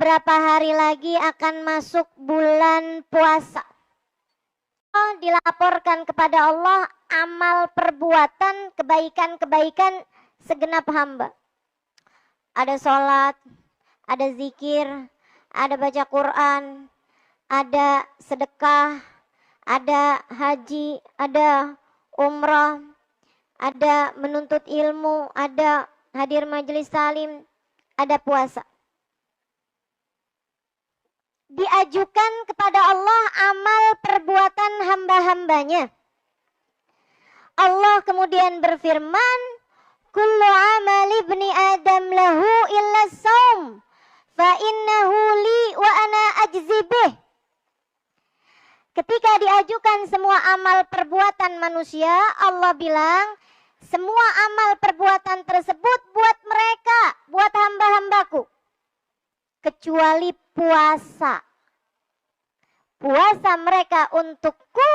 beberapa hari lagi akan masuk bulan puasa. Dilaporkan kepada Allah amal perbuatan kebaikan-kebaikan segenap hamba. Ada sholat, ada zikir, ada baca Quran, ada sedekah, ada haji, ada umrah, ada menuntut ilmu, ada hadir majelis salim, ada puasa. Diajukan kepada Allah amal perbuatan hamba-hambanya. Allah kemudian berfirman, kullu amal ibni adam lahu illa saum fa innahu li wa ana ajzi bih. Ketika diajukan semua amal perbuatan manusia, Allah bilang semua amal perbuatan tersebut buat mereka, buat hamba-hambaku, kecuali puasa. Puasa mereka untukku,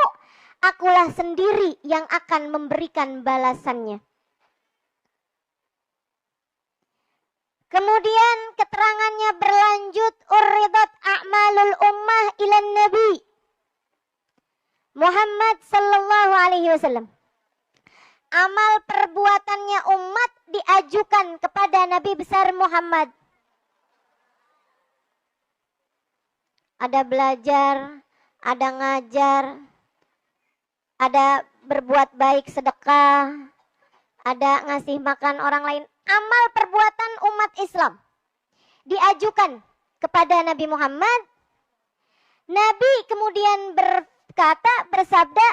akulah sendiri yang akan memberikan balasannya. Kemudian keterangannya berlanjut, uridat a'malul ummah ilan nabi Muhammad sallallahu alaihi wasallam. Amal perbuatannya umat diajukan kepada Nabi besar Muhammad. Ada belajar, ada ngajar, ada berbuat baik sedekah, ada ngasih makan orang lain. Amal perbuatan umat Islam diajukan kepada Nabi Muhammad. Nabi kemudian bersabda,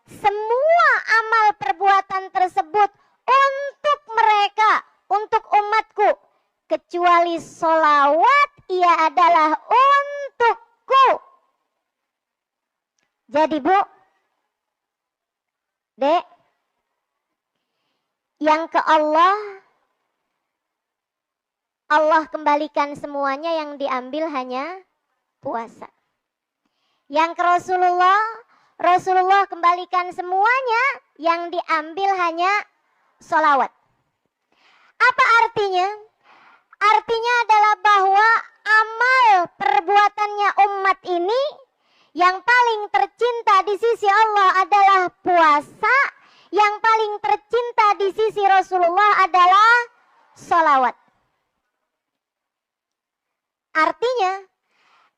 semua amal perbuatan tersebut untuk mereka, untuk umatku, kecuali sholawat, ia adalah untukku. Jadi Bu, Dek, yang ke Allah kembalikan semuanya, yang diambil hanya puasa. Yang ke Rasulullah kembalikan semuanya, yang diambil hanya sholawat. Apa artinya? Artinya adalah bahwa amal perbuatannya umat ini yang paling tercinta di sisi Allah adalah puasa, yang paling tercinta di sisi Rasulullah adalah sholawat. Artinya,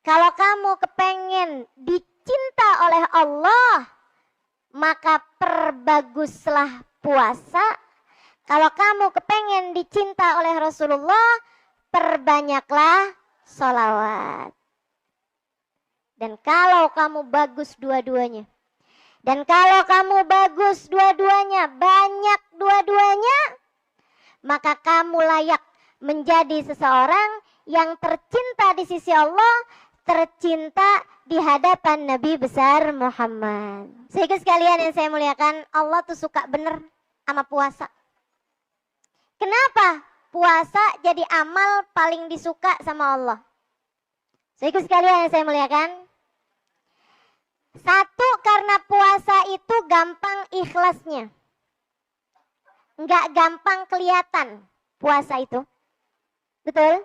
kalau kamu kepengen dicinta oleh Allah, maka perbaguslah puasa. Kalau kamu kepengen dicinta oleh Rasulullah, perbanyaklah sholawat. Dan kalau kamu bagus dua-duanya, banyak dua-duanya, maka kamu layak menjadi seseorang yang tercinta di sisi Allah, tercinta di hadapan Nabi besar Muhammad. Sehingga sekalian yang saya muliakan, Allah tuh suka bener sama puasa. Kenapa puasa jadi amal paling disuka sama Allah? Sehingga sekalian yang saya muliakan, satu, karena puasa itu gampang ikhlasnya. Enggak gampang kelihatan puasa itu. Betul?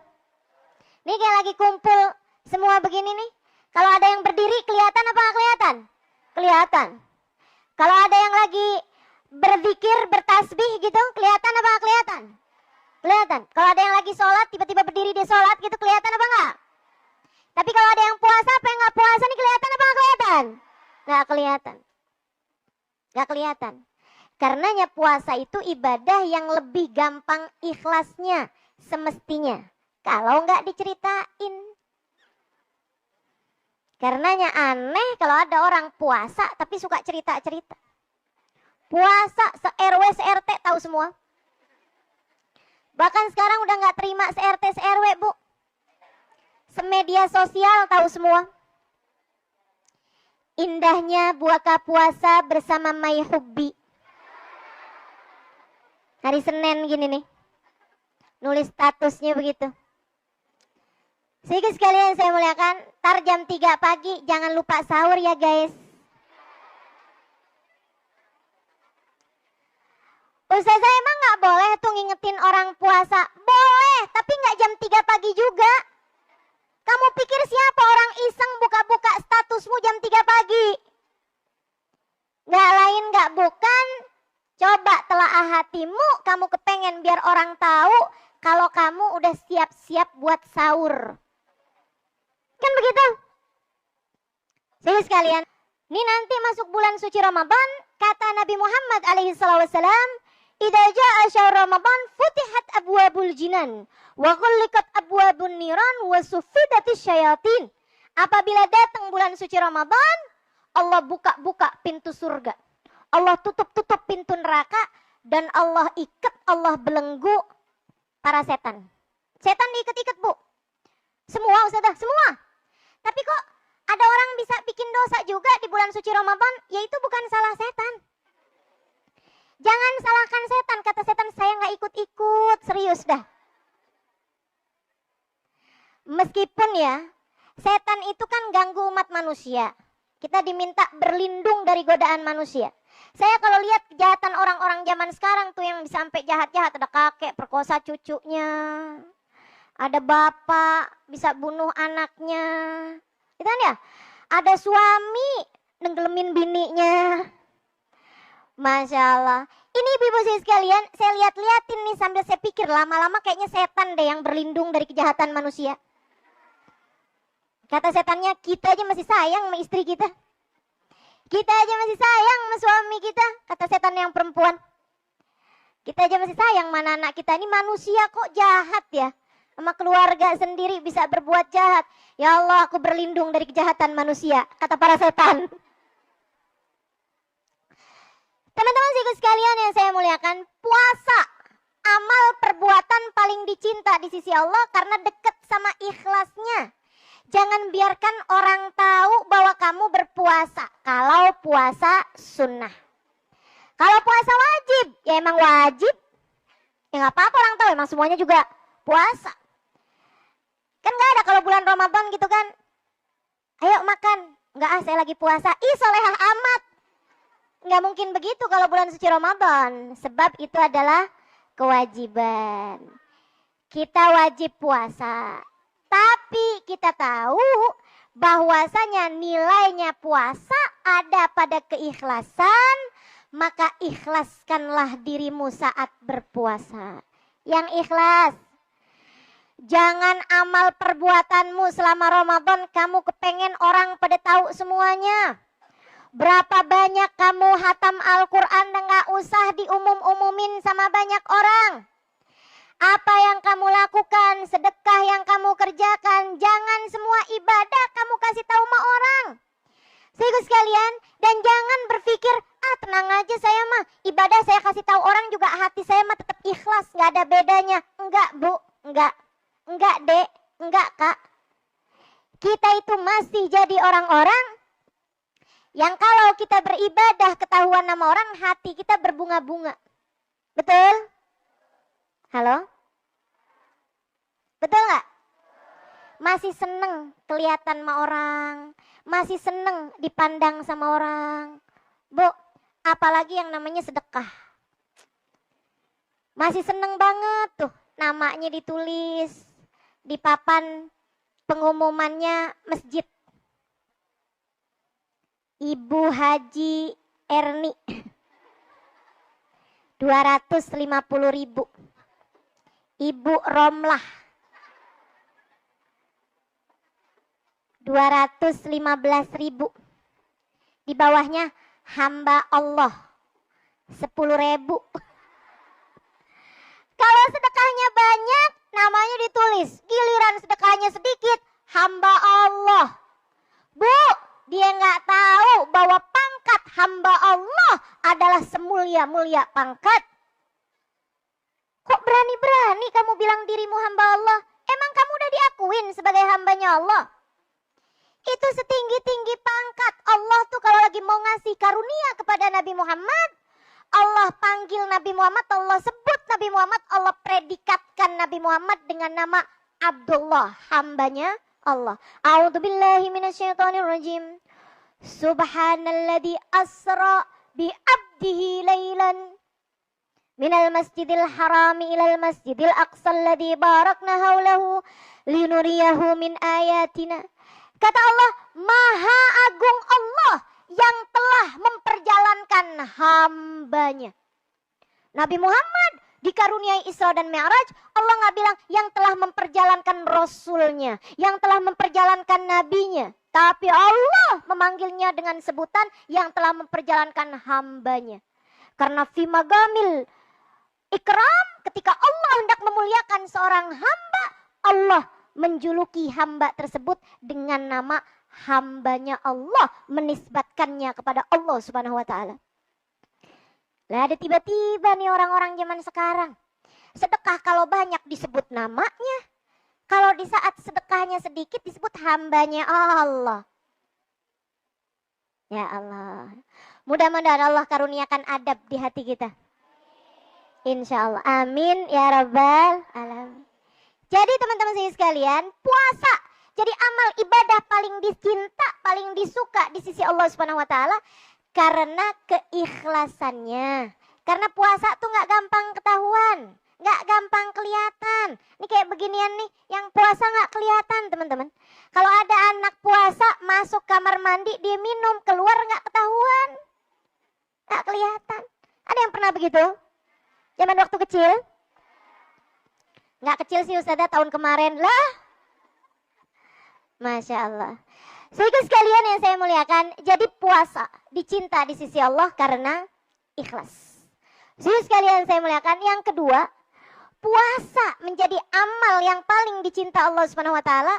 Ini kayak lagi kumpul semua begini nih. Kalau ada yang berdiri kelihatan apa nggak kelihatan? Kelihatan. Kalau ada yang lagi berzikir, bertasbih gitu, kelihatan apa nggak kelihatan? Kelihatan. Kalau ada yang lagi sholat, tiba-tiba berdiri dia sholat gitu, kelihatan apa nggak? Tapi kalau ada yang puasa, apa yang nggak puasa nih, kelihatan apa nggak kelihatan? Nggak kelihatan. Nggak kelihatan. Karenanya puasa itu ibadah yang lebih gampang ikhlasnya semestinya. Kalau nggak diceritain. Karenanya aneh kalau ada orang puasa tapi suka cerita-cerita. Puasa se-RW se-RT tahu semua. Bahkan sekarang udah nggak terima se-RT se-RW, Bu. Semedia sosial tahu semua. Indahnya buka puasa bersama My Hubbi. Hari Senin gini nih. Nulis statusnya begitu. Sehingga sekalian saya muliakan, ntar jam 3 pagi jangan lupa sahur ya guys. Ustazah emang gak boleh tuh ngingetin orang puasa? Boleh, tapi gak jam 3 pagi juga. hatimu kamu kepengen biar orang tahu kalau kamu udah siap-siap buat sahur. Kan begitu? Jadi sekalian, ini nanti masuk bulan suci Ramadan, kata Nabi Muhammad alaihissalam, "Idza jaa syahr Ramadan futihat abwabul jinan wa ghulliqat abwabun niran wa suffidatis syayatin." Apabila datang bulan suci Ramadan, Allah buka-buka pintu surga. Allah tutup-tutup pintu neraka dan Allah ikat, Allah belenggu para setan. Setan diikat-ikat, Bu. Semua Ustazah, semua. Tapi kok ada orang bisa bikin dosa juga di bulan suci Ramadan, yaitu bukan salah setan. Jangan salahkan setan, kata setan saya nggak ikut-ikut, serius dah. Meskipun ya, setan itu kan ganggu umat manusia. Kita diminta berlindung dari godaan manusia. Saya kalau lihat kejahatan orang-orang zaman sekarang tuh yang sampai jahat-jahat, ada kakek perkosa cucunya, ada bapak bisa bunuh anaknya, gitu kan ya? Ada suami nenggelemin bininya. Masya Allah. Ini ibu-ibu sekalian, saya lihat-liatin nih sambil saya pikir, lama-lama kayaknya setan deh yang berlindung dari kejahatan manusia. Kata setannya, kita aja masih sayang sama istri kita. Kita aja masih sayang sama suami kita, kata setan yang perempuan. Kita aja masih sayang sama anak kita. Ini manusia kok jahat ya. Sama keluarga sendiri bisa berbuat jahat. Ya Allah, aku berlindung dari kejahatan manusia, kata para setan. Teman-teman sekalian yang saya muliakan, puasa amal perbuatan paling dicinta di sisi Allah karena dekat sama ikhlasnya. Jangan biarkan orang tahu bahwa kamu berpuasa kalau puasa sunnah. Kalau puasa wajib, ya emang wajib. Ya nggak apa-apa orang tahu, emang semuanya juga puasa. Kan nggak ada kalau bulan Ramadan gitu kan. Ayo makan, nggak saya lagi puasa. Ih solehah amat. Nggak mungkin begitu kalau bulan suci Ramadan. Sebab itu adalah kewajiban. Kita wajib puasa. Tapi kita tahu bahwasanya nilainya puasa ada pada keikhlasan, maka ikhlaskanlah dirimu saat berpuasa. Yang ikhlas. Jangan amal perbuatanmu selama Ramadan kamu kepengen orang pada tahu semuanya. Berapa banyak kamu hatam Al-Quran dan gak usah diumum-umumin sama banyak orang. Apa yang kamu lakukan, sedekah yang kamu kerjakan, jangan semua ibadah kamu kasih tahu sama orang. Saudara sekalian, dan jangan berpikir, tenang aja saya mah, ibadah saya kasih tahu orang juga hati saya mah tetap ikhlas, nggak ada bedanya. Enggak Bu, enggak Dek, enggak Kak. Kita itu masih jadi orang-orang yang kalau kita beribadah ketahuan sama orang, hati kita berbunga-bunga. Betul? Halo? Betul gak? Masih seneng kelihatan sama orang, masih seneng dipandang sama orang. Bu, apalagi yang namanya sedekah. Masih seneng banget tuh namanya ditulis di papan pengumumannya masjid. Ibu Haji Erni 250.000. Ibu Romlah 215.000. Di bawahnya hamba Allah 10.000. Kalau sedekahnya banyak, namanya ditulis. Giliran sedekahnya sedikit, hamba Allah. Bu, dia nggak tahu bahwa pangkat hamba Allah adalah semulia-mulia pangkat. Kok berani-berani kamu bilang dirimu hamba Allah? Emang kamu udah diakuin sebagai hambanya Allah? Itu setinggi-tinggi pangkat. Allah tuh kalau lagi mau ngasih karunia kepada Nabi Muhammad, Allah panggil Nabi Muhammad, Allah sebut Nabi Muhammad, Allah predikatkan Nabi Muhammad dengan nama Abdullah, hambanya Allah. A'udzubillahi minasyaitonirrajim. Subhanalladzi asra bi 'abdihi lailan minal masjidil harami ilal masjidil aqsa alladzi barakna haulahu linuriyahu min ayatina. Kata Allah, Maha Agung Allah yang telah memperjalankan hambanya. Nabi Muhammad dikaruniai Isra dan Mi'raj, Allah nggak bilang yang telah memperjalankan Rasulnya, yang telah memperjalankan Nabinya. Tapi Allah memanggilnya dengan sebutan yang telah memperjalankan hambanya. Karena fimagamil ikram, ketika Allah hendak memuliakan seorang hamba, Allah menjuluki hamba tersebut dengan nama hambanya Allah, menisbatkannya kepada Allah Subhanahu wa taala. Lah ada tiba-tiba nih orang-orang zaman sekarang, sedekah kalau banyak disebut namanya, kalau di saat sedekahnya sedikit disebut hambanya Allah. Ya Allah, mudah-mudahan Allah karuniakan adab di hati kita. Insya Allah, amin ya rabbal alamin. Jadi teman-teman saya sekalian, puasa jadi amal ibadah paling dicinta, paling disuka di sisi Allah Subhanahu wa taala karena keikhlasannya. Karena puasa tuh nggak gampang ketahuan, nggak gampang kelihatan. Ini kayak beginian nih, yang puasa nggak kelihatan teman-teman. Kalau ada anak puasa masuk kamar mandi, dia minum, keluar nggak ketahuan, nggak kelihatan. Ada yang pernah begitu? Zaman waktu kecil? Nggak kecil sih Ustazah, tahun kemarin lah. Masya Allah. Saudara sekalian yang saya muliakan, jadi puasa dicinta di sisi Allah karena ikhlas. Saudara sekalian yang saya muliakan, yang kedua, puasa menjadi amal yang paling dicinta Allah Subhanahu wa taala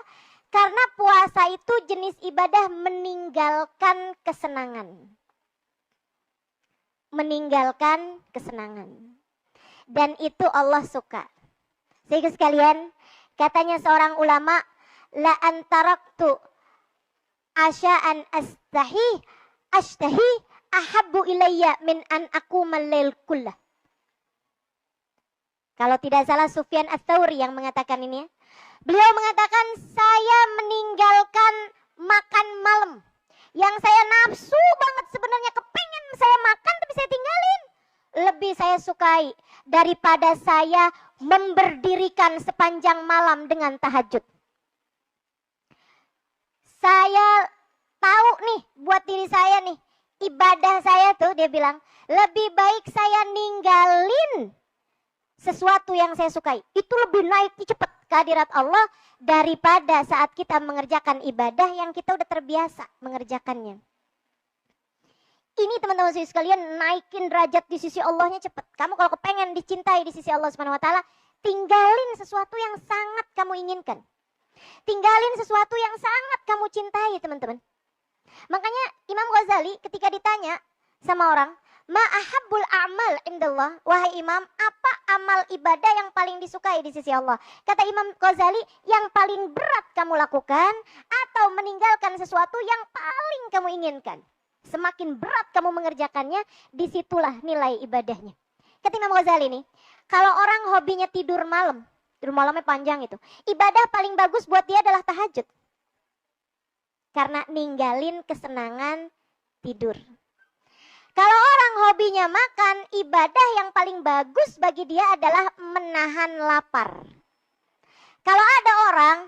karena puasa itu jenis ibadah meninggalkan kesenangan. Meninggalkan kesenangan. Dan itu Allah suka. Saudara sekalian, katanya seorang ulama, la antaraktu asya'an ashtahi ahabbu ilayya min an aqumal lail kullah. Kalau tidak salah Sufyan Ats-Tsauri yang mengatakan ini ya. Beliau mengatakan, saya meninggalkan makan malam yang saya nafsu banget, sebenarnya kepengen saya makan tapi saya tinggalin. Lebih saya sukai daripada saya memberdirikan sepanjang malam dengan tahajud. Saya tahu nih buat diri saya nih, ibadah saya tuh dia bilang, lebih baik saya ninggalin sesuatu yang saya sukai. Itu lebih naiknya cepat ke hadirat Allah daripada saat kita mengerjakan ibadah yang kita udah terbiasa mengerjakannya. Ini teman-teman sekalian, naikin derajat di sisi Allahnya cepat. Kamu kalau kepengen dicintai di sisi Allah Subhanahu wa taala, tinggalin sesuatu yang sangat kamu inginkan. Tinggalin sesuatu yang sangat kamu cintai, teman-teman. Makanya Imam Ghazali ketika ditanya sama orang, ma ahabbul a'mal indallah, wahai Imam, apa amal ibadah yang paling disukai di sisi Allah? Kata Imam Ghazali, yang paling berat kamu lakukan atau meninggalkan sesuatu yang paling kamu inginkan. Semakin berat kamu mengerjakannya, disitulah nilai ibadahnya. Kata Imam Ghazali nih, kalau orang hobinya tidur malamnya panjang itu, ibadah paling bagus buat dia adalah tahajud. Karena ninggalin kesenangan tidur. Kalau orang hobinya makan, ibadah yang paling bagus bagi dia adalah menahan lapar. Kalau ada orang,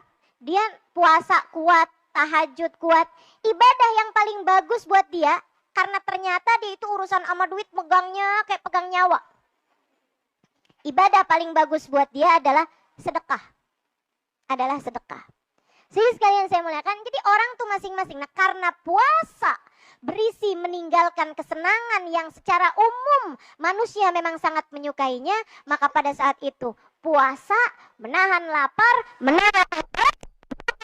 dia puasa kuat, tahajud kuat, ibadah yang paling bagus buat dia, karena ternyata dia itu urusan sama duit megangnya kayak pegang nyawa. Ibadah paling bagus buat dia adalah sedekah. Jadi sekalian saya muliakan, jadi orang tuh masing-masing. Nah karena puasa berisi meninggalkan kesenangan yang secara umum manusia memang sangat menyukainya, maka pada saat itu puasa, menahan lapar, menahan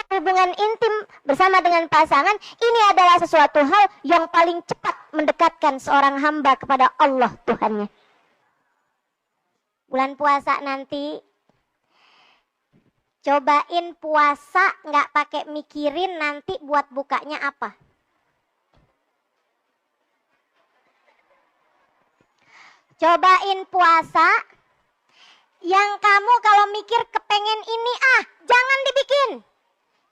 hubungan intim bersama dengan pasangan, ini adalah sesuatu hal yang paling cepat mendekatkan seorang hamba kepada Allah Tuhannya. Bulan puasa nanti, cobain puasa nggak pakai mikirin nanti buat bukanya apa. Cobain puasa yang kamu kalau mikir kepengen ini, jangan dibikin,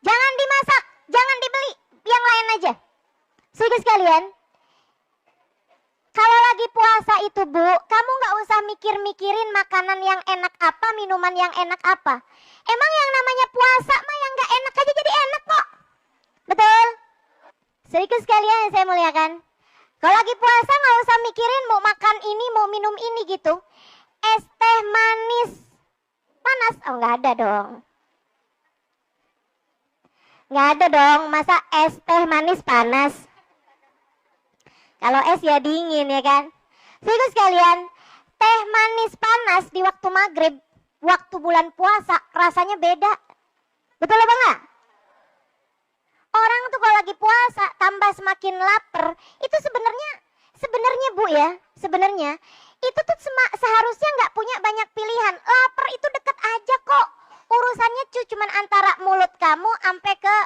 jangan dimasak, jangan dibeli, yang lain aja. Saudara sekalian, kalau lagi puasa itu Bu, kamu nggak usah mikir-mikirin makanan yang enak apa, minuman yang enak apa. Emang yang namanya puasa mah yang nggak enak aja jadi enak kok. Betul? Saudara sekalian yang saya muliakan, Kalau lagi puasa nggak usah mikirin mau makan ini, mau minum ini gitu. Es teh manis panas, oh nggak ada dong. Nggak ada dong, masa es teh manis panas? Kalau es ya dingin ya kan. Saudara sekalian, teh manis panas di waktu maghrib, waktu bulan puasa rasanya beda. Betul apa enggak? Orang tuh kalau lagi puasa tambah semakin lapar, itu sebenarnya Bu ya, sebenarnya itu tuh seharusnya nggak punya banyak pilihan. Lapar itu deket aja kok. Urusannya cuman antara mulut kamu sampai ke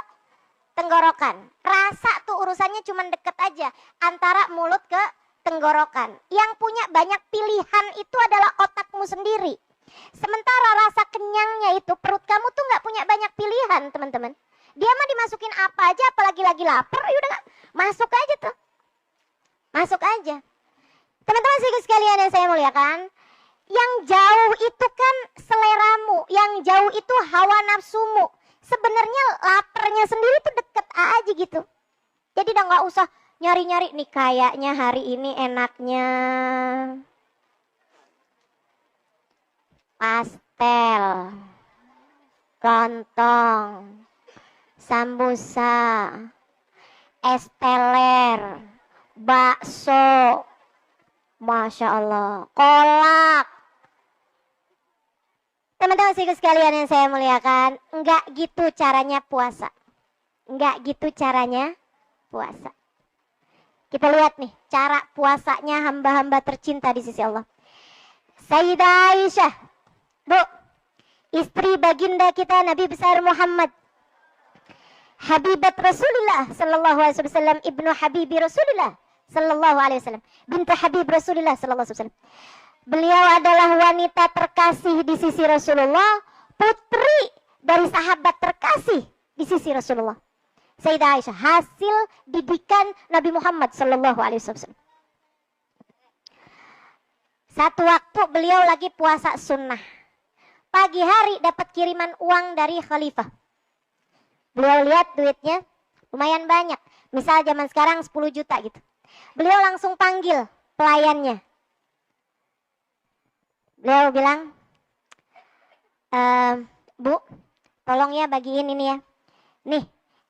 tenggorokan. Rasa tuh urusannya cuman deket aja antara mulut ke tenggorokan. Yang punya banyak pilihan itu adalah otakmu sendiri. Sementara rasa kenyangnya itu perut kamu tuh nggak punya banyak pilihan, teman-teman. Dia mah dimasukin apa aja, apalagi lagi lapar, yaudah masuk aja tuh. Masuk aja. Teman-teman sekalian yang saya muliakan, yang jauh itu kan seleramu, yang jauh itu hawa nafsumu. Sebenarnya laparnya sendiri tuh deket aja gitu. Jadi udah nggak usah nyari-nyari nih, kayaknya hari ini enaknya pastel, lontong, sambusa, es teler, bakso, Masya Allah, kolak. Teman-teman sekalian yang saya muliakan, enggak gitu caranya puasa. Enggak gitu caranya puasa. Kita lihat nih cara puasanya hamba-hamba tercinta di sisi Allah. Sayyidah Aisyah, Bu, istri baginda kita Nabi besar Muhammad, Habibat Rasulullah sallallahu alaihi wasallam, ibnu Habibi Rasulullah sallallahu alaihi wasallam, bintu Habib Rasulullah sallallahu alaihi wasallam. Beliau adalah wanita terkasih di sisi Rasulullah, putri dari sahabat terkasih di sisi Rasulullah. Sayyidah Aisyah, hasil didikan Nabi Muhammad sallallahu alaihi wasallam. Satu waktu beliau lagi puasa sunnah. Pagi hari dapat kiriman uang dari khalifah. Beliau lihat duitnya lumayan banyak. Misal zaman sekarang 10 juta gitu. Beliau langsung panggil pelayannya. Beliau bilang, Bu, tolong ya bagiin ini ya. Nih,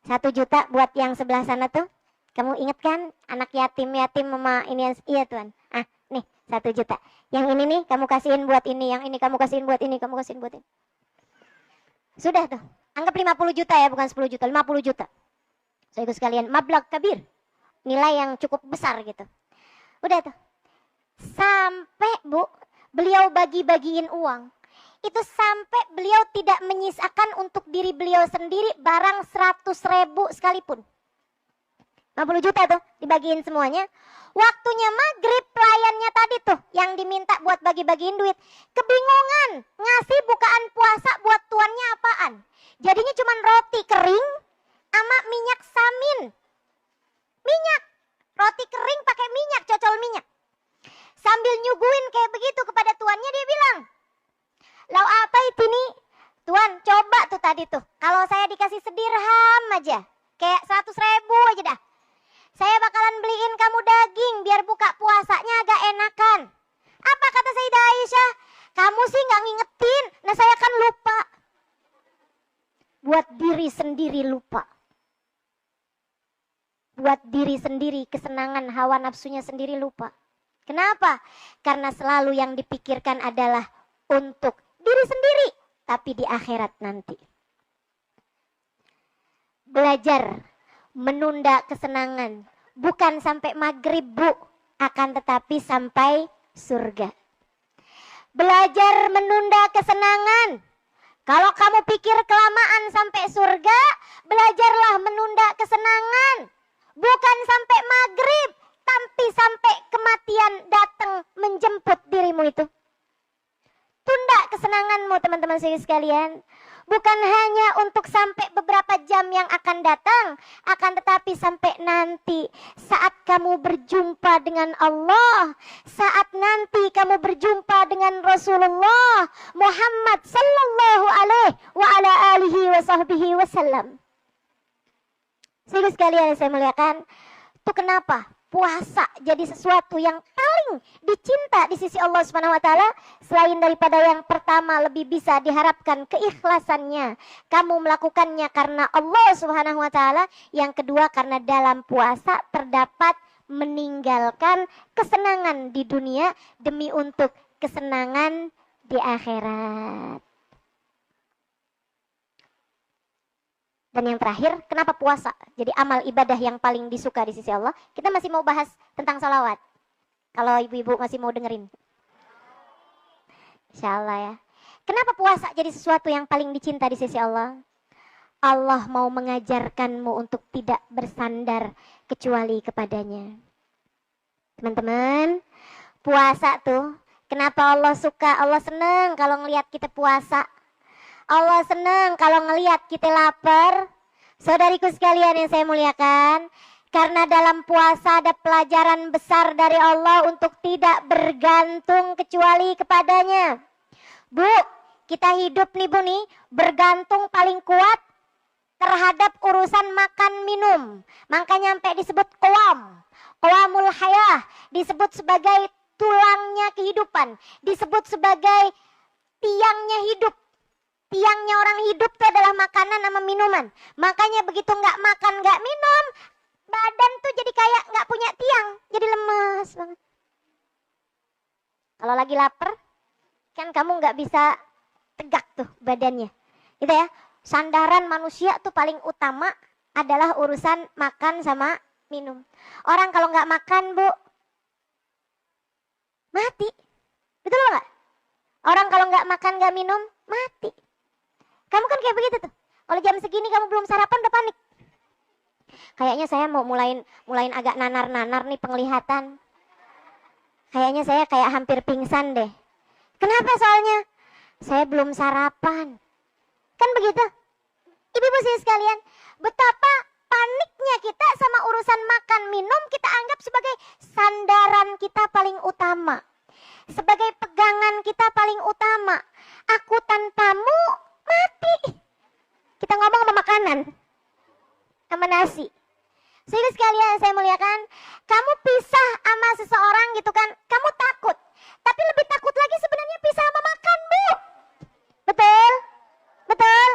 1 juta buat yang sebelah sana tuh. Kamu ingat kan anak yatim mama ini? Iya Tuhan. Ah, nih 1 juta. Yang ini nih kamu kasihin buat ini. Yang ini kamu kasihin buat ini. Kamu kasihin buat ini. Sudah tuh. Anggap 50 juta ya, bukan 10 juta. 50 juta. Saya ikut sekalian. Mablagh kabir. Nilai yang cukup besar gitu. Udah tuh. Sampai Bu, beliau bagi-bagiin uang. Itu sampai beliau tidak menyisakan untuk diri beliau sendiri barang 100.000 sekalipun. 50 juta tuh dibagiin semuanya. Waktunya maghrib, pelayannya tadi tuh yang diminta buat bagi-bagiin duit kebingungan ngasih bukaan puasa buat tuannya apaan. Jadinya cuman roti kering sama minyak samin. Minyak, roti kering pakai minyak, cocol minyak. Sambil nyuguhin kayak begitu kepada tuannya, dia bilang, "Lau apa itu nih? Tuan, coba tuh tadi tuh. Kalau saya dikasih sedirham aja, kayak 100.000 aja dah. Saya bakalan beliin kamu daging biar buka puasanya agak enakan." Apa kata Sayyidah Aisyah? "Kamu sih nggak ngingetin, nah saya kan lupa." Buat diri sendiri lupa. Buat diri sendiri kesenangan hawa nafsunya sendiri lupa. Kenapa? Karena selalu yang dipikirkan adalah untuk diri sendiri, tapi di akhirat nanti. Belajar menunda kesenangan, bukan sampai maghrib Bu, akan tetapi sampai surga. Belajar menunda kesenangan. Kalau kamu pikir kelamaan sampai surga, belajarlah menunda kesenangan. Bukan sampai maghrib, tapi sampai kematian datang menjemput dirimu itu. Tunda kesenanganmu teman-teman sekalian. Bukan hanya untuk sampai beberapa jam yang akan datang, akan tetapi sampai nanti saat kamu berjumpa dengan Allah, saat nanti kamu berjumpa dengan Rasulullah Muhammad sallallahu alaihi wa ala alihi wa sahbihi wasallam. Sekalian yang saya muliakan, itu kenapa puasa jadi sesuatu yang paling dicinta di sisi Allah Subhanahu wa taala, selain daripada yang pertama lebih bisa diharapkan keikhlasannya, kamu melakukannya karena Allah Subhanahu wa taala, yang kedua karena dalam puasa terdapat meninggalkan kesenangan di dunia demi untuk kesenangan di akhirat. Dan yang terakhir, kenapa puasa jadi amal ibadah yang paling disuka di sisi Allah? Kita masih mau bahas tentang salawat. Kalau ibu-ibu masih mau dengerin. Insya Allah ya. Kenapa puasa jadi sesuatu yang paling dicinta di sisi Allah? Allah mau mengajarkanmu untuk tidak bersandar kecuali kepadanya. Teman-teman, puasa tuh, kenapa Allah suka? Allah seneng kalau ngelihat kita puasa. Allah senang kalau ngelihat kita lapar. Saudariku sekalian yang saya muliakan, karena dalam puasa ada pelajaran besar dari Allah untuk tidak bergantung kecuali kepadanya. Bu, kita hidup nih Bu nih, bergantung paling kuat terhadap urusan makan minum. Makanya sampai disebut qawamul hayah, disebut sebagai tulangnya kehidupan, disebut sebagai tiangnya hidup. Tiangnya orang hidup itu adalah makanan sama minuman. Makanya begitu nggak makan, nggak minum, badan tuh jadi kayak nggak punya tiang, jadi lemas banget. Kalau lagi lapar, kan kamu nggak bisa tegak tuh badannya, gitu ya. Sandaran manusia tuh paling utama adalah urusan makan sama minum. Orang kalau nggak makan, Bu, mati, betul nggak? Orang kalau nggak makan nggak minum, mati. Kamu kan kayak begitu tuh. Kalau jam segini kamu belum sarapan udah panik. Kayaknya saya mau mulain agak nanar-nanar nih penglihatan. Kayaknya saya kayak hampir pingsan deh. Kenapa soalnya? Saya belum sarapan. Kan begitu? Ibu-ibu sekalian, betapa paniknya kita sama urusan makan minum kita anggap sebagai sandaran kita paling utama. Sebagai pegangan kita paling utama. Aku tanpamu mati. Kita ngomong sama makanan, sama nasi. Sehingga sekalian saya muliakan, kamu pisah sama seseorang gitu kan, kamu takut. Tapi lebih takut lagi sebenarnya pisah sama makan, Bu. Betul? Betul?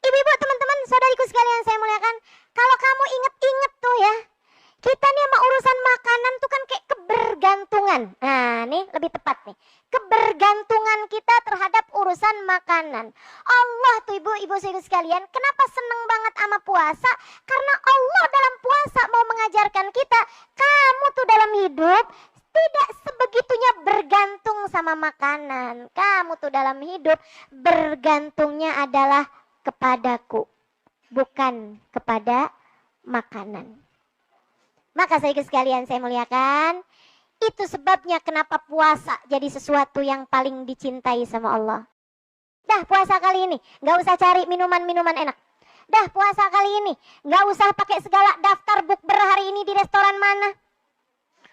Ibu-ibu, teman-teman, saudariku sekalian saya muliakan, kalau kamu inget-inget tuh ya, kita nih sama urusan makanan tuh kan kayak kebergantungan. Nah, nih lebih tepat nih. Kebergantungan kita terhadap urusan makanan. Allah tuh ibu-ibu sekalian, kenapa seneng banget sama puasa? Karena Allah dalam puasa mau mengajarkan kita, kamu tuh dalam hidup tidak sebegitunya bergantung sama makanan. Kamu tuh dalam hidup bergantungnya adalah kepadaku, bukan kepada makanan. Maka sekalian saya muliakan, itu sebabnya kenapa puasa jadi sesuatu yang paling dicintai sama Allah. Dah puasa kali ini, gak usah cari minuman-minuman enak. Dah puasa kali ini, gak usah pakai segala daftar bukber hari ini di restoran mana.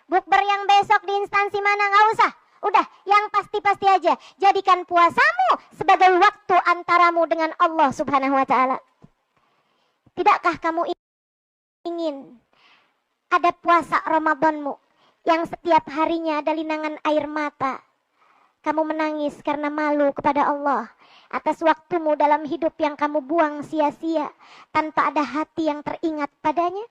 Bukber yang besok di instansi mana, gak usah. Udah, yang pasti-pasti aja. Jadikan puasamu sebagai waktu antaramu dengan Allah Subhanahu wa ta'ala. Tidakkah kamu ingin ada puasa Ramadanmu yang setiap harinya ada linangan air mata. Kamu menangis karena malu kepada Allah atas waktumu dalam hidup yang kamu buang sia-sia tanpa ada hati yang teringat padanya.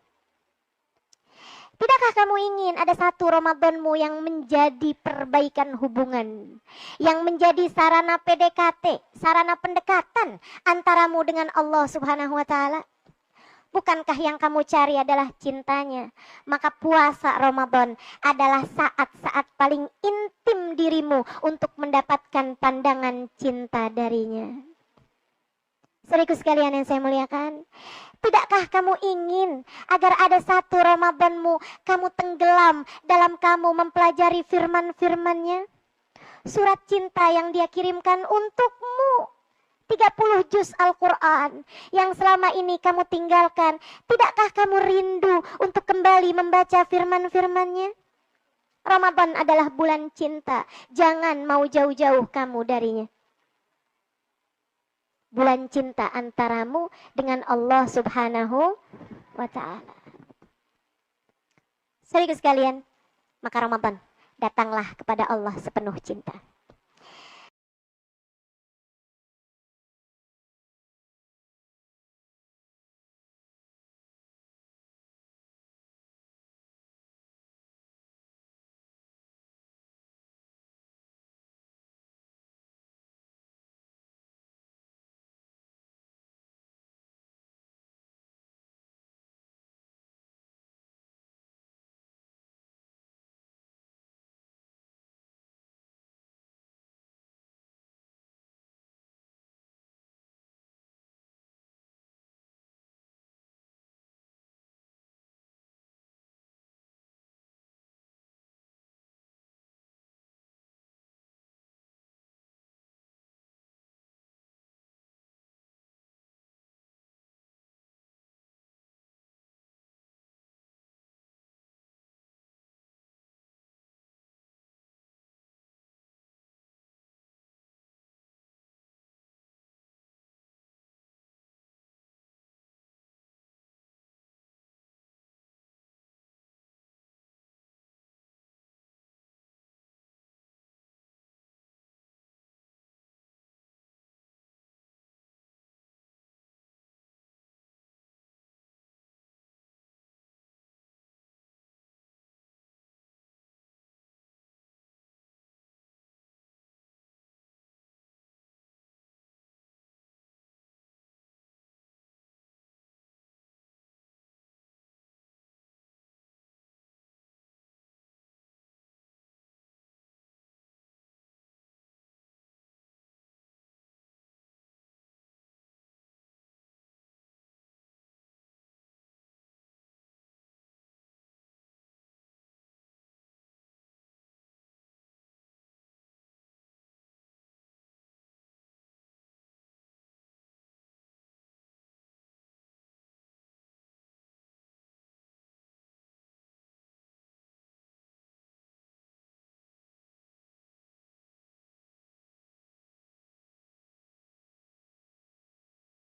Tidakkah kamu ingin ada satu Ramadanmu yang menjadi perbaikan hubungan, yang menjadi sarana PDKT, sarana pendekatan antaramu dengan Allah Subhanahu wa ta'ala? Bukankah yang kamu cari adalah cintanya? Maka puasa Ramadan adalah saat-saat paling intim dirimu untuk mendapatkan pandangan cinta darinya. Saudaraku sekalian yang saya muliakan, tidakkah kamu ingin agar ada satu Ramadanmu kamu tenggelam dalam kamu mempelajari firman-firmannya? Surat cinta yang dia kirimkan untukmu. 30 juz Al-Quran yang selama ini kamu tinggalkan. Tidakkah kamu rindu untuk kembali membaca firman-firmannya? Ramadan adalah bulan cinta. Jangan mau jauh-jauh kamu darinya. Bulan cinta antaramu dengan Allah Subhanahu wa ta'ala. Saudaraku sekalian, maka Ramadan datanglah kepada Allah sepenuh cinta.